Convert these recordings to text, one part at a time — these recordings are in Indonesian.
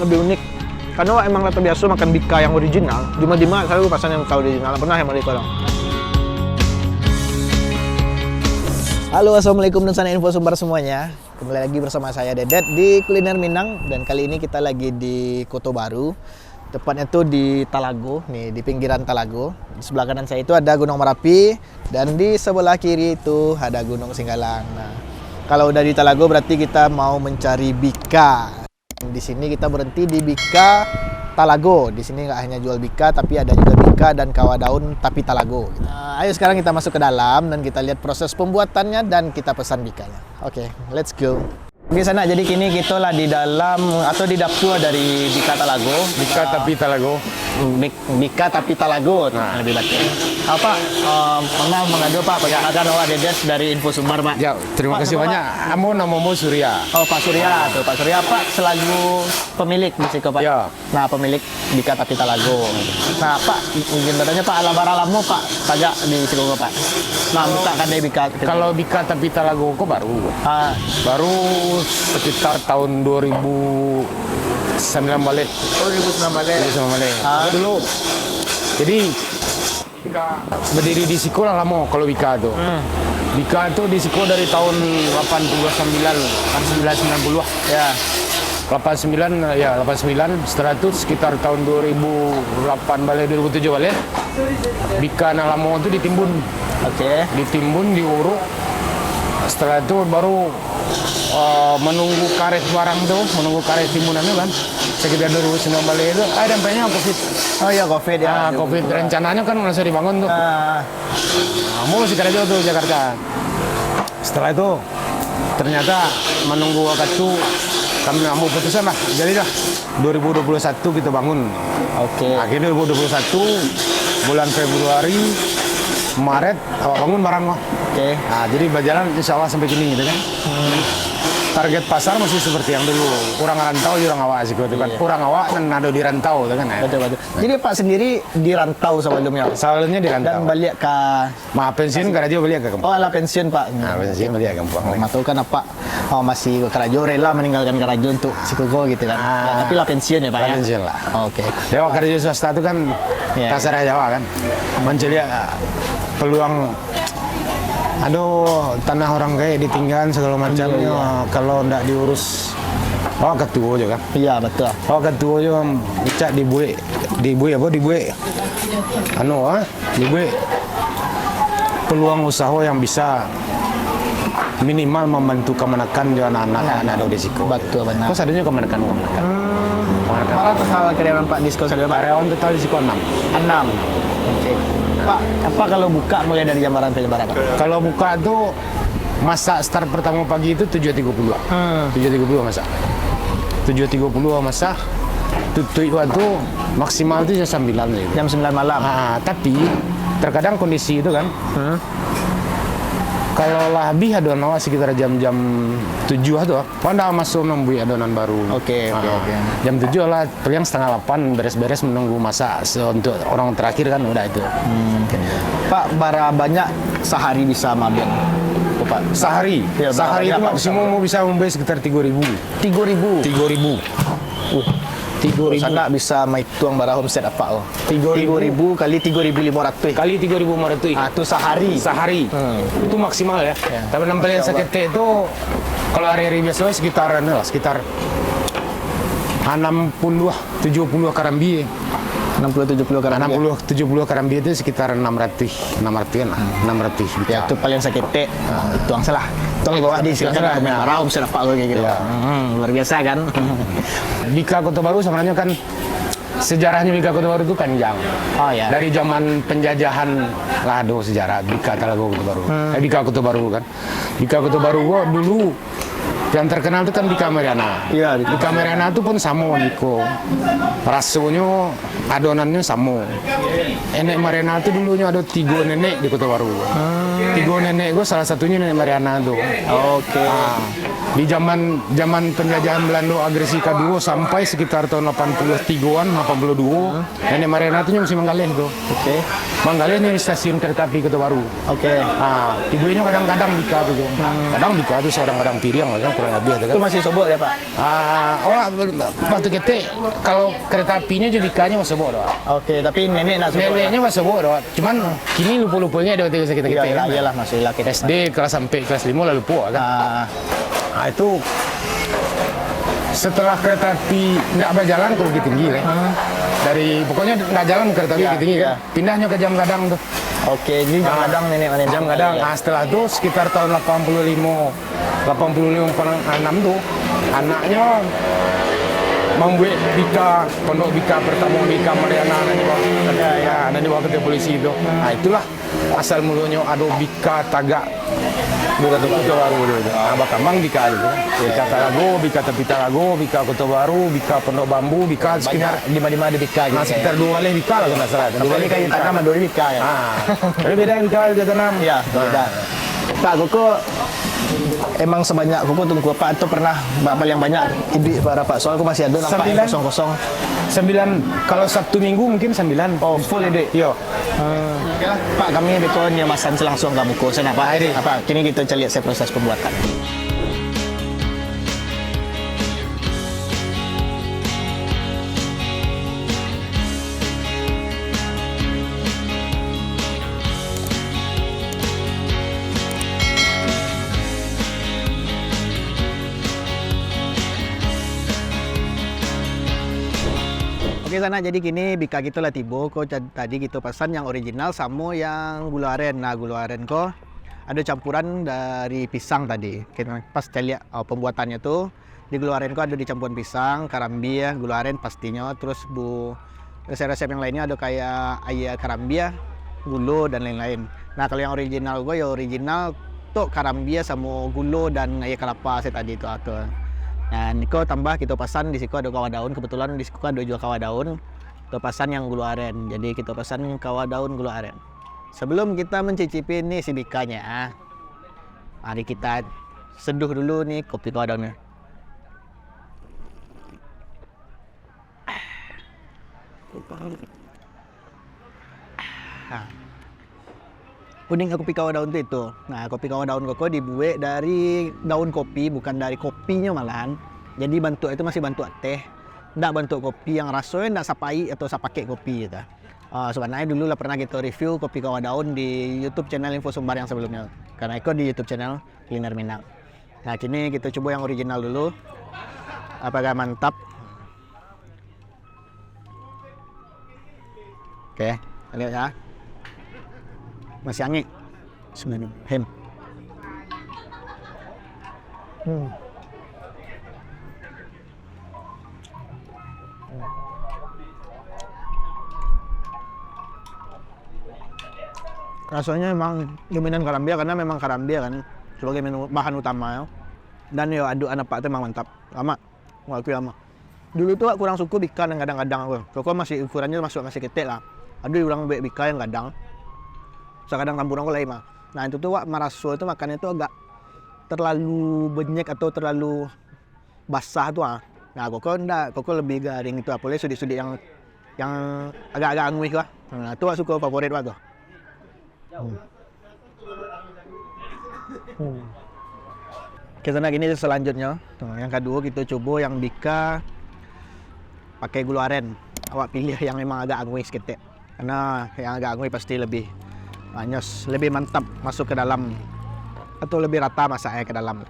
lebih unik. Karena emang rata biasa makan bika yang original, cuma di mana selalu pasan yang original. Pernah yang balik orang. Halo, assalamualaikum dan sana info sumber semuanya. Kembali lagi bersama saya Dedet di Kuliner Minang, dan kali ini kita lagi di Kota Baru. Tepatnya tuh di Talago, nih di pinggiran Talago. Di sebelah kanan saya itu ada Gunung Merapi, dan di sebelah kiri itu ada Gunung Singgalang. Nah, kalau udah di Talago berarti kita mau mencari bika. Di sini kita berhenti di Bika Talago. Di sini nggak hanya jual bika, tapi ada juga bika dan kawah daun tapi Talago. Ayo sekarang kita masuk ke dalam dan kita lihat proses pembuatannya dan kita pesan bikanya. Oke, let's go. Di sana, jadi kini kita lah di dalam atau di dapur dari Bika Talago. Bika tapi Talago. Bika tapi Talago, nah, lebih baik. Pak, pernah mengadu Pak, perkenalkan Wak Dedes dari Info Sumbar Pak. Ya, terima kasih banyak. Amo namamu Surya. Oh, Pak Surya, tuh Pak Surya Pak selaku pemilik Bisiko Pak. Ya. Nah, pemilik Bika tapi Talago. Nah, Pak, izin bertanya Pak, alamu Pak, pajak di Cilungo Pak. Nah, buka kan dari Bika. Kalau Bika tapi Talago kok baru. Baru sekitar tahun 2009 balik. Oh, 2009 balik. 2009 balik. Dulu. Jadi berdiri di Siko lah lama kalau Bika tuh. Bika itu di Siko dari tahun 89 Ya. 89 ya 89, setelah itu sekitar tahun 2008 balik 2007 balik Bika Nalamo itu ditimbun. Oke. Ditimbun, diuruk. Setelah itu baru menunggu karet barang tuh, menunggu karet timbunannya kan. Sekitar 2009 balik itu, dampaknya COVID. Oh iya, COVID ya. COVID rencananya kan masih dibangun tuh. Mau masih kerja tuh Jakarta. Setelah itu ternyata menunggu waktu itu kami mau putusan lah. Jadi dah 2021 kita bangun. Oke. Akhirnya 2021 bulan Februari, Maret awak bangun barang mah. Oke. Nah, jadi berjalan insya Allah sampai kini gitu kan. Target pasar masih seperti yang dulu. Kurang rantau, orang awak sih gitu kan. Kurang awak dan ada di rantau gitu kan. Betul. Jadi Pak sendiri di rantau sebelumnya. Sebelumnya di rantau. Dan balik ke pensiun kerja balik ke kampung. Oh, ala pensiun Pak. Nah, pensiun balik ke kampung. Matul kan apa? Oh, masih kerajo rela meninggalkan kerajo untuk Sikugo gitu kan. Ya, tapi lah pensiun ya Pak ya. Pensiun lah. Oke. Dewa kerja swasta itu kan kasar Jawa kan. Mencari peluang. Aduh, tanah orang kayak ditinggal segala macamnya. Kalau ndak diurus, ketua aja kan? Iya betul. Ketua aja bisa dibuat peluang usaha yang bisa minimal membantu kemenakan di anak-anak di Siko. Betul benar. Kok sadanya kemenakan. Berapa total karyawan Pak Disko sadar Pak? Karyawan total di Siko 6. Oke. Pak, apa kalau buka mulai dari jam berapa Pak? Kalau buka tuh masa start pertama pagi itu 7.30. 7.30 masak. 7.30 masak. Tutup waktu maksimal itu jam 9 gitu. Jam 9 malam. Tapi terkadang kondisi itu kan. Kalau lebih adonan awak sekitar jam-jam 7 atau pada masuk membuat adonan baru. Oke. Jam 7 lah, paling setengah 8 beres-beres menunggu masak untuk orang terakhir kan udah itu. Pak, berapa banyak sehari bisa maben? Pak, sehari ya, itu maksimum bisa membuat sekitar 3.000. 3.000. 3.000. Sana bisa hitung barang homestead apa? 3.000 kali 3.500. Kali 3.500. Itu sehari. Itu maksimal ya. Tapi nampaknya sakit itu kalau hari-hari biasa sekitar 60-70 karambi. 60-70 karang. 60-70 karambi itu sekitar 600-an lah. 600. Ya, itu paling sakit tuang salah. Tuang bawah di silakan merah homestead apa kayak gitu. Luar biasa kan. Bika Kota Baru sebenarnya kan sejarahnya Bika Kota Baru itu panjang. Oh ya. Dari zaman penjajahan lah ada sejarah Bika Talago Kota Baru. Bika Kota Baru kan. Bika Kota Baru dulu yang terkenal itu kan Bika Mariana. Iya, Bika Mariana itu pun sama Niko. Rasanya adonannya sama. Nenek Mariana itu dulunya ada 3 nenek di Kota Baru. 3 nenek gue salah satunya Nenek Mariana tuh. Oke. Di zaman penjajahan Belanda agresi kedua sampai sekitar tahun 83-an, 82, nenek Mariana itu masih menggalih tuh. Oke. Manggalih ini stasiun kereta api Kota Baru. Oke. Ah, ibu ini kadang-kadang bika tuh, kadang bika tuh kadang-kadang piring, kan kurang lebih ada Itu kan. masih sobok ya Pak? Waktu kita kalau kereta apinya juga bikanya masih bodoh. Oke, tapi nenek nak sobok. Neneknya masih bodoh. Cuman kini lupa-lupanya ada waktu kita Iya, kan. iyalah masih laki. SD kelas sampai kelas 5 lalu lupa kan. Nah, itu setelah kereta api nggak berjalan ke Bukit Tinggi kan. Dari pokoknya nggak jalan kereta api Iya, Bukit Tinggi kan. iya. Pindahnya ke Jam Gadang tuh. Oke, jadi jam gadang nenek mana? Jam Gadang. Nah, setelah itu sekitar tahun 85 tuh anaknya membuat bika, pondok bika pertama bika Mariana ada di bawah ketua polisi itu. Nah, itulah asal mulanya ada bika tagak bukan Kota Baru dulu. Nah, Bakambang bika itu. Bika Talago, bika Tepi Talago, bika Kota Baru, bika Pondok Bambu, bika sekitar Di mana di Bika gitu. nah, sekitar 2 kali bika lah kalau nggak salah. Dua kali kayu tanam, dua kali Bika ya. Ah, tapi beda bika juga tanam. Iya, beda. Pak, Koko emang sebanyak Koko tunggu Pak itu pernah paling banyak ibi para Pak. Soal aku masih ada nampak yang 9. kosong-kosong. 9 kalau Sabtu Minggu mungkin 9. Oh, full ide. Iya. Oke lah, Pak, kami bekon ya masan langsung ke buku. Saya apa? Apa? Kini kita lihat saya proses pembuatan. Oke sana, jadi kini bika kita lah tibo. Ko tadi kita pesan yang original sama yang gula aren. Nah, gula aren ko ada campuran dari pisang tadi. Kita pas saya lihat pembuatannya tuh di gula aren ko ada dicampuran pisang, karambia, gula aren pastinya. Terus resep-resep yang lainnya ada kayak ayam karambia, gulo dan lain-lain. Nah, kalau yang original gue ya original tuh karambia sama gulo dan ayam kelapa saya tadi itu atau. Nah, niko tambah kita pesan di situ ada kawah daun. Kebetulan di situ ada jual kawah daun. Kita pesan yang gula aren. Jadi kita pesan kawah daun gula aren. Sebelum kita mencicipi nih si bikanya, mari kita seduh dulu nih kopi kawah daunnya. Kuning kopi kawah daun itu. Nah, kopi kawah daun koko dibuat dari daun kopi, bukan dari kopinya malahan. Jadi bentuk itu masih bentuk teh, nggak bentuk kopi yang rasanya nggak sapai atau sapake kopi gitu. Sebenarnya dulu lah pernah kita review kopi kawah daun di YouTube channel Info Sumbar yang sebelumnya. Karena itu di YouTube channel Kuliner Minang. Nah, kini kita coba yang original dulu. Apakah mantap? Oke, lihat ya. Masih angin. Sebenarnya hem. Rasanya memang dominan karambia karena memang karambia kan sebagai menu bahan utama ya. Dan yo aduk anak pak itu memang mantap. Lama. Waktu lama. Dulu tuh kurang suku bika yang kadang-kadang aku. Kok masih ukurannya masih kecil lah. Ada orang bika yang kadang. Kadang campuran aku lain mah. Nah, itu tuh maraso itu makannya tuh agak terlalu banyak atau terlalu basah tuh. Nah, koko enggak, koko lebih garing itu apalagi sudi-sudi yang agak-agak angui lah. Nah, itu suka favorit banget tuh. Kita nah gini selanjutnya. Yang kedua kita coba yang bika pakai gula aren. Awak pilih yang memang agak angui sedikit. Karena yang agak angui pasti lebih anyos, lebih mantap masuk ke dalam atau lebih rata masaknya ke dalam.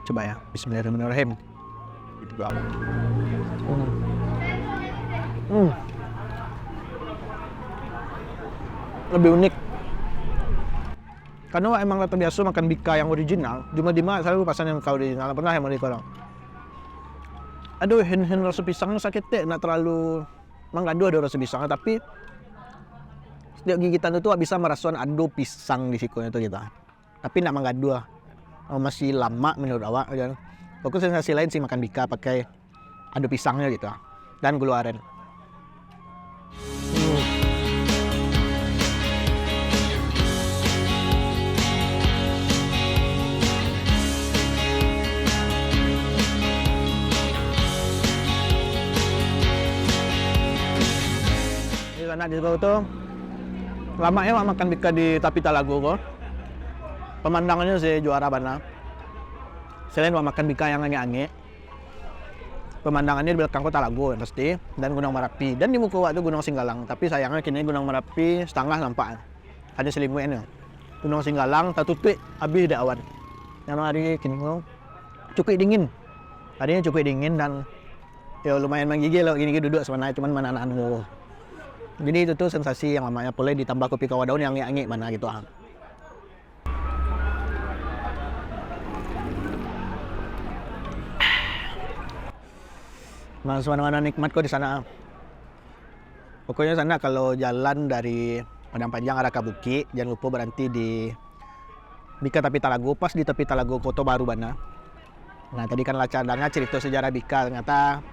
Coba ya, bismillahirrahmanirrahim. Lebih unik. Karena emang terbiasa makan bika yang original. Cuma selalu pasan yang kau original. Pernah yang mau dikorong. Aduh, hen rasa pisangnya sakit deh, nak terlalu mengadu ada rasa pisangnya, tapi setiap gigitan itu bisa merasakan ada pisang di sikunya itu kita. Tapi nak mengadu masih lama menurut awak. Fokus sensasi lain sih makan bika pakai ada pisangnya gitu. Dan gula aren. sana di situ tuh lamanya makan bika di Tapi Talago kok. Pemandangannya sih juara bana. Selain makan bika yang ange-ange, pemandangannya di belakang kota Talago yang pasti, dan Gunung Merapi, dan di muka waktu Gunung Singgalang. Tapi sayangnya kini Gunung Merapi setengah nampak, hanya selimutnya. Gunung Singgalang tertutup habis dah awan. Yang hari kini cukup dingin, harinya cukup dingin dan ya lumayan menggigil loh gini duduk sebenarnya cuman mana anak jadi itu tuh sensasi yang namanya boleh ditambah kopi kawah daun yang ange mana gitu Mas mana nikmat kok di sana. Pokoknya sana kalau jalan dari Padang Panjang arah Kabuki jangan lupa berhenti di Bika Tapi Talago, pas di Tapi Talago Kota Baru bana. Nah tadi kan cadangnya cerita sejarah Bika, ternyata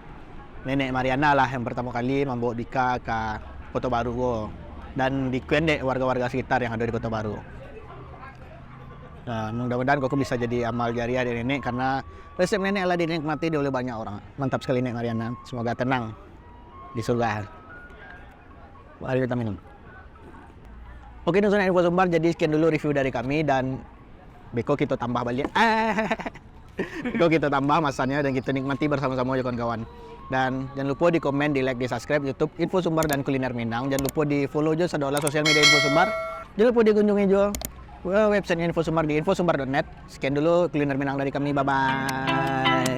Nenek Mariana lah yang pertama kali membawa Bika ke Kota Baru dan dikuendek warga-warga sekitar yang ada di Kota Baru. Nah, mudah-mudahan kok bisa jadi amal jariah dari nenek karena resep nenek lah dinikmati oleh banyak orang. Mantap sekali Nenek Mariana. Semoga tenang di surga. Mari kita minum. Oke, Nusana Info Sumbar, jadi sekian dulu review dari kami dan beko kita tambah balik. Beko kita tambah masanya dan kita nikmati bersama-sama ya kawan-kawan. Dan jangan lupa di komen, di like, di subscribe YouTube Info Sumbar dan Kuliner Minang. Jangan lupa di follow juga sadola sosial media Info Sumbar. Jangan lupa dikunjungi juga website Info Sumbar di infosumbar.net. Sekian dulu Kuliner Minang dari kami. Bye-bye.